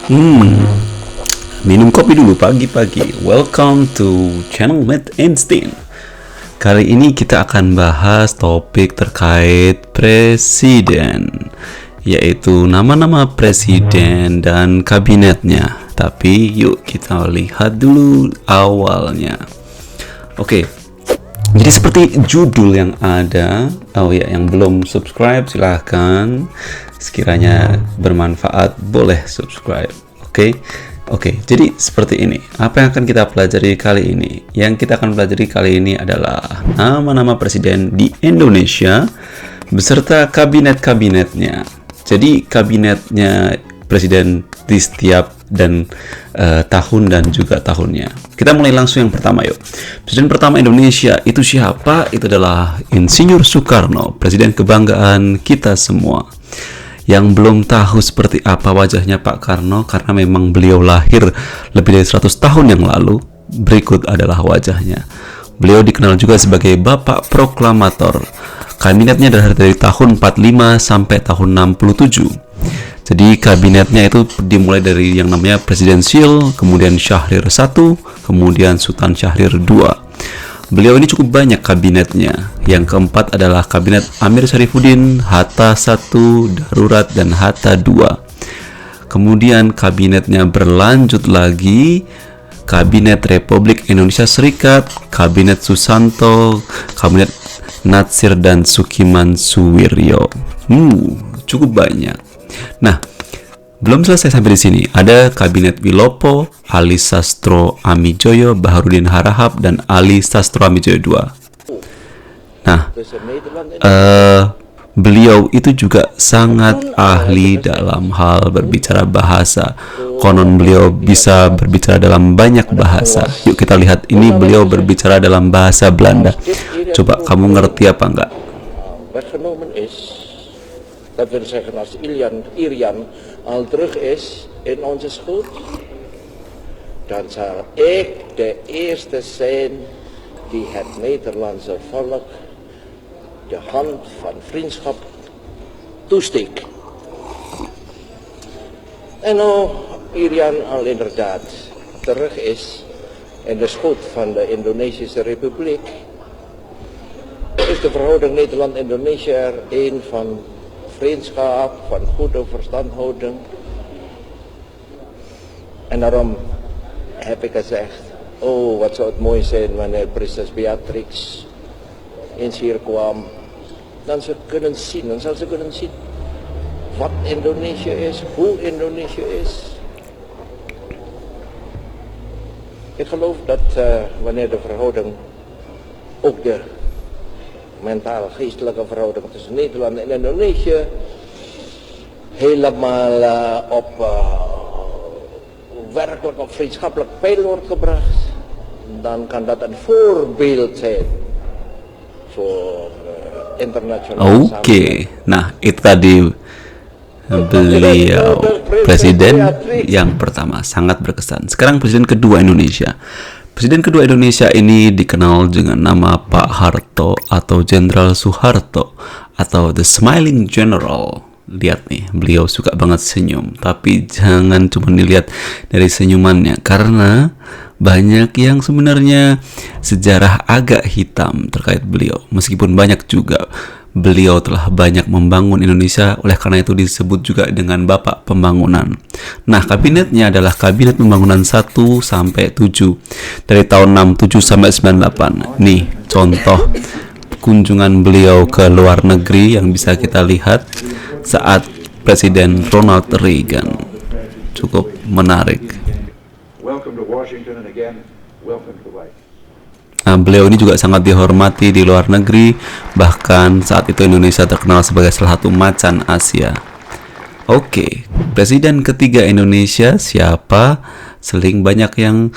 Minum kopi dulu pagi-pagi. Welcome to channel Matt Einstein. Kali ini kita akan bahas topik terkait presiden, yaitu nama-nama presiden dan kabinetnya. Tapi yuk kita lihat dulu awalnya. Oke, jadi seperti judul yang ada. Oh ya, yang belum subscribe silahkan. Sekiranya bermanfaat boleh subscribe. Oke, jadi seperti ini. Apa yang akan kita pelajari kali ini? Yang kita akan pelajari kali ini adalah nama-nama presiden di Indonesia beserta kabinet-kabinetnya. Jadi kabinetnya presiden di setiap dan tahun dan juga tahunnya. Kita mulai langsung yang pertama yuk. Presiden pertama Indonesia itu siapa? Itu adalah Insinyur Soekarno, presiden kebanggaan kita semua. Yang belum tahu seperti apa wajahnya Pak Karno karena memang beliau lahir lebih dari 100 tahun yang lalu, berikut adalah wajahnya. Beliau dikenal juga sebagai Bapak Proklamator. Kabinetnya dari tahun 45 sampai tahun 67. Jadi kabinetnya itu dimulai dari yang namanya Presidensial, kemudian Syahrir I, kemudian Sultan Syahrir II. Beliau ini cukup banyak kabinetnya. Yang keempat adalah kabinet Amir Syarifuddin, Hatta I, Darurat, dan Hatta II. Kemudian kabinetnya berlanjut lagi, Kabinet Republik Indonesia Serikat, Kabinet Susanto, Kabinet Natsir dan Sukiman Suwiryo. Cukup banyak. Nah, belum selesai sampai di sini. Ada Kabinet Wilopo, Ali Sastro Amijoyo, Baharudin Harahap, dan Ali Sastro Amijoyo II. Nah, beliau itu juga sangat ahli dalam hal berbicara bahasa. Konon beliau bisa berbicara dalam banyak bahasa. Yuk kita lihat, ini beliau berbicara dalam bahasa Belanda. Coba kamu ngerti apa enggak? Dat wil zeggen, als Irian al terug is in onze schoot, dan zal ik de eerste zijn die het Nederlandse volk de hand van vriendschap toesteekt. En nu Irian al inderdaad terug is in de schoot van de Indonesische Republiek, is de verhouding Nederland-Indonesië er een van vriendschap, van goede verstandhouding. En daarom heb ik gezegd, oh wat zou het mooi zijn wanneer prinses Beatrix eens hier kwam. Dan zal ze kunnen zien wat Indonesië is, hoe Indonesië is. Ik geloof dat wanneer de verhouding, ook de mentale, geestelijke verhouding tussen Nederland en Indonesië helemaal werkelijk op vriendschappelijk peil wordt gebracht, dan kan dat een voorbeeld zijn voor internasional. Oke, nah itu tadi beliau presiden yang pertama, sangat berkesan. Sekarang presiden kedua Indonesia. Presiden kedua Indonesia ini dikenal dengan nama Pak Harto atau Jenderal Soeharto atau The Smiling General. Lihat nih, beliau suka banget senyum. Tapi jangan cuma dilihat dari senyumannya, karena banyak yang sebenarnya sejarah agak hitam terkait beliau. Meskipun banyak juga, beliau telah banyak membangun Indonesia, oleh karena itu disebut juga dengan Bapak Pembangunan. Nah, kabinetnya adalah Kabinet Pembangunan 1 sampai 7 dari tahun 67 sampai 98. Nih, contoh kunjungan beliau ke luar negeri yang bisa kita lihat saat Presiden Ronald Reagan. Cukup menarik. Welcome to Washington and again, welcome to life. Nah, beliau ini juga sangat dihormati di luar negeri, bahkan saat itu Indonesia terkenal sebagai salah satu macan Asia. Oke, presiden ketiga Indonesia siapa? Sering banyak yang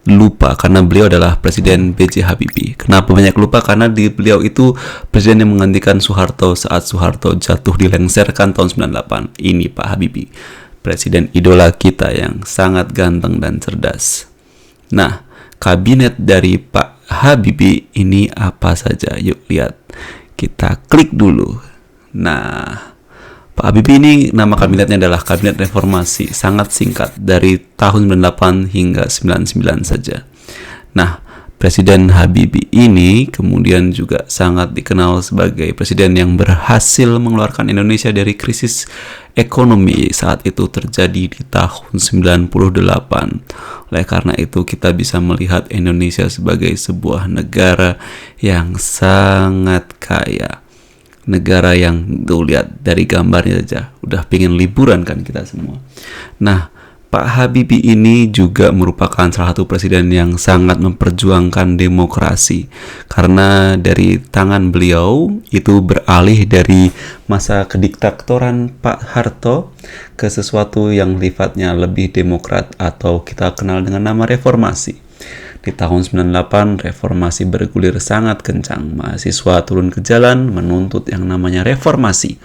lupa karena beliau adalah Presiden B.J. Habibie. Kenapa banyak lupa? Karena beliau itu presiden yang menggantikan Soeharto saat Soeharto jatuh dilengsarkan tahun 98. Ini Pak Habibie, presiden idola kita yang sangat ganteng dan cerdas. Nah, kabinet dari Pak Habibie ini apa saja? Yuk lihat. Kita klik dulu. Nah, Pak Habibie ini nama kabinetnya adalah Kabinet Reformasi, sangat singkat, dari tahun 98 hingga 99 saja. Nah, Presiden Habibie ini kemudian juga sangat dikenal sebagai presiden yang berhasil mengeluarkan Indonesia dari krisis ekonomi saat itu terjadi di tahun 98. Oleh karena itu kita bisa melihat Indonesia sebagai sebuah negara yang sangat kaya. Negara yang tuh lihat dari gambarnya saja udah pengen liburan kan kita semua. Nah, Pak Habibie ini juga merupakan salah satu presiden yang sangat memperjuangkan demokrasi, karena dari tangan beliau itu beralih dari masa kediktatoran Pak Harto ke sesuatu yang sifatnya lebih demokrat atau kita kenal dengan nama reformasi. Di tahun 98 reformasi bergulir sangat kencang, mahasiswa turun ke jalan menuntut yang namanya reformasi.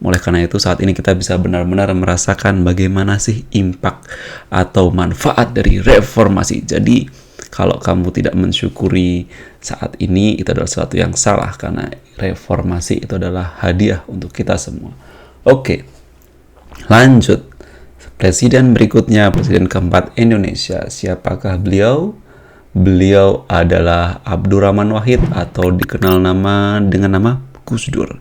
Oleh karena itu saat ini kita bisa benar-benar merasakan bagaimana sih impact atau manfaat dari reformasi. Jadi kalau kamu tidak mensyukuri saat ini, itu adalah sesuatu yang salah, karena reformasi itu adalah hadiah untuk kita semua. Oke, lanjut. Presiden berikutnya, presiden keempat Indonesia. Siapakah beliau? Beliau adalah Abdurrahman Wahid atau dikenal dengan nama Gus Dur.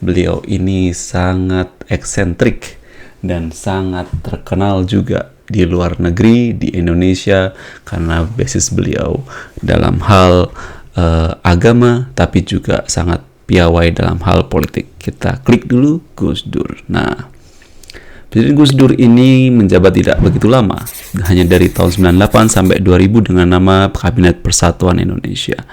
Beliau ini sangat eksentrik dan sangat terkenal juga di luar negeri, di Indonesia, karena basis beliau dalam hal agama, tapi juga sangat piawai dalam hal politik. Kita klik dulu Gus Dur. Nah, Presiden Gus Dur ini menjabat tidak begitu lama, hanya dari tahun 98 sampai 2000 dengan nama Kabinet Persatuan Indonesia.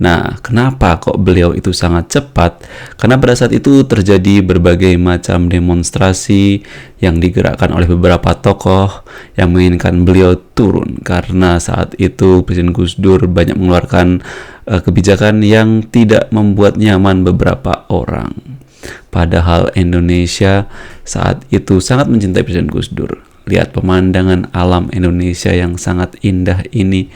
Nah, kenapa kok beliau itu sangat cepat? Karena pada saat itu terjadi berbagai macam demonstrasi yang digerakkan oleh beberapa tokoh yang menginginkan beliau turun. Karena saat itu Presiden Gus Dur banyak mengeluarkan kebijakan yang tidak membuat nyaman beberapa orang. Padahal Indonesia saat itu sangat mencintai Presiden Gus Dur. Lihat pemandangan alam Indonesia yang sangat indah ini,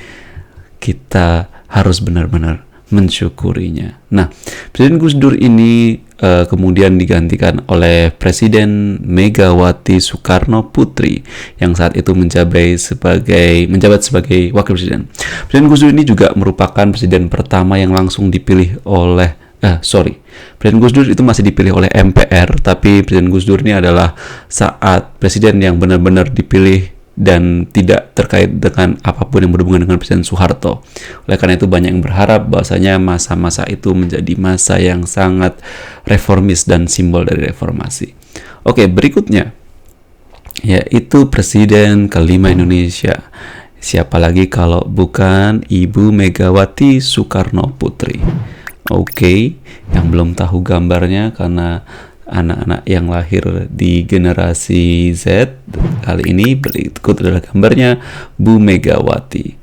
kita harus benar-benar mensyukurinya. Nah, Presiden Gus Dur ini kemudian digantikan oleh Presiden Megawati Soekarno Putri yang saat itu menjabat sebagai wakil presiden. Presiden Gus Dur ini juga merupakan presiden pertama yang langsung dipilih oleh Presiden Gus Dur itu masih dipilih oleh MPR, tapi Presiden Gus Dur ini adalah saat presiden yang benar-benar dipilih dan tidak terkait dengan apapun yang berhubungan dengan Presiden Soeharto. Oleh karena itu banyak yang berharap bahwasanya masa-masa itu menjadi masa yang sangat reformis dan simbol dari reformasi. Oke, berikutnya yaitu Presiden kelima Indonesia. Siapa lagi kalau bukan Ibu Megawati Soekarno Putri. Oke, yang belum tahu gambarnya karena anak-anak yang lahir di generasi Z kali ini, berikut adalah gambarnya Bu Megawati.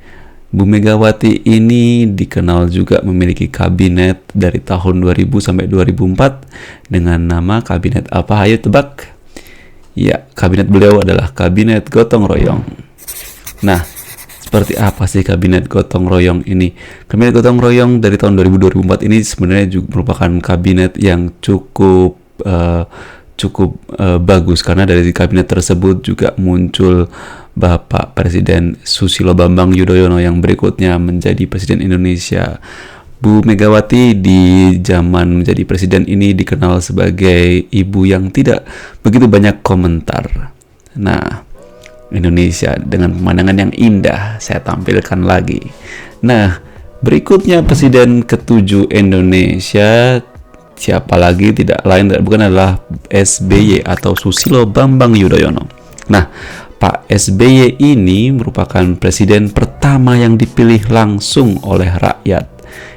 Bu Megawati ini dikenal juga memiliki kabinet dari tahun 2000 sampai 2004 dengan nama kabinet apa? Ayo tebak. Ya, kabinet beliau adalah kabinet gotong royong. Nah, seperti apa sih kabinet gotong royong ini? Kabinet gotong royong dari tahun 2000-2004 ini sebenarnya juga merupakan kabinet yang cukup bagus, karena dari kabinet tersebut juga muncul Bapak Presiden Susilo Bambang Yudhoyono yang berikutnya menjadi Presiden Indonesia. Bu Megawati di zaman menjadi presiden ini dikenal sebagai ibu yang tidak begitu banyak komentar. Nah, Indonesia dengan pemandangan yang indah saya tampilkan lagi. Nah, berikutnya Presiden ke-7 Indonesia, siapa lagi tidak lain bukan adalah SBY atau Susilo Bambang Yudhoyono. Nah, Pak SBY ini merupakan presiden pertama yang dipilih langsung oleh rakyat,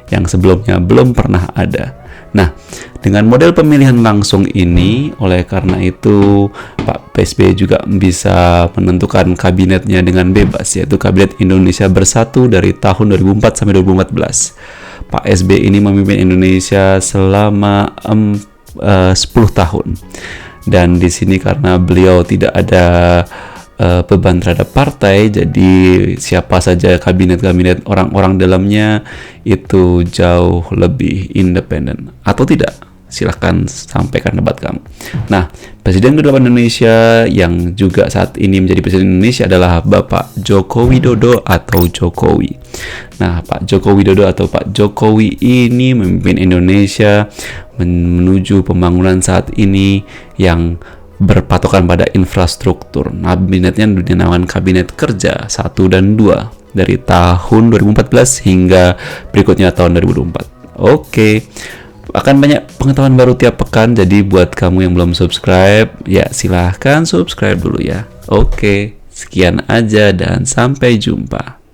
yang sebelumnya belum pernah ada. Nah, dengan model pemilihan langsung ini, oleh karena itu Pak SBY juga bisa menentukan kabinetnya dengan bebas, yaitu Kabinet Indonesia Bersatu dari tahun 2004 sampai 2014. Pak SBY ini memimpin Indonesia selama 10 tahun. Dan di sini karena beliau tidak ada beban terhadap partai, jadi siapa saja kabinet-kabinet orang-orang dalamnya itu jauh lebih independen. Atau tidak? Silahkan sampaikan pendapat kamu. Nah, Presiden ke-8 Indonesia yang juga saat ini menjadi Presiden Indonesia adalah Bapak Joko Widodo atau Jokowi. Nah, Pak Joko Widodo atau Pak Jokowi ini memimpin Indonesia menuju pembangunan saat ini yang berpatokan pada infrastruktur. Kabinetnya dinamakan Kabinet Kerja 1 dan 2 dari tahun 2014 hingga berikutnya tahun 2024. Oke. Akan banyak pengetahuan baru tiap pekan, jadi buat kamu yang belum subscribe, ya silahkan subscribe dulu ya. Oke, sekian aja dan sampai jumpa.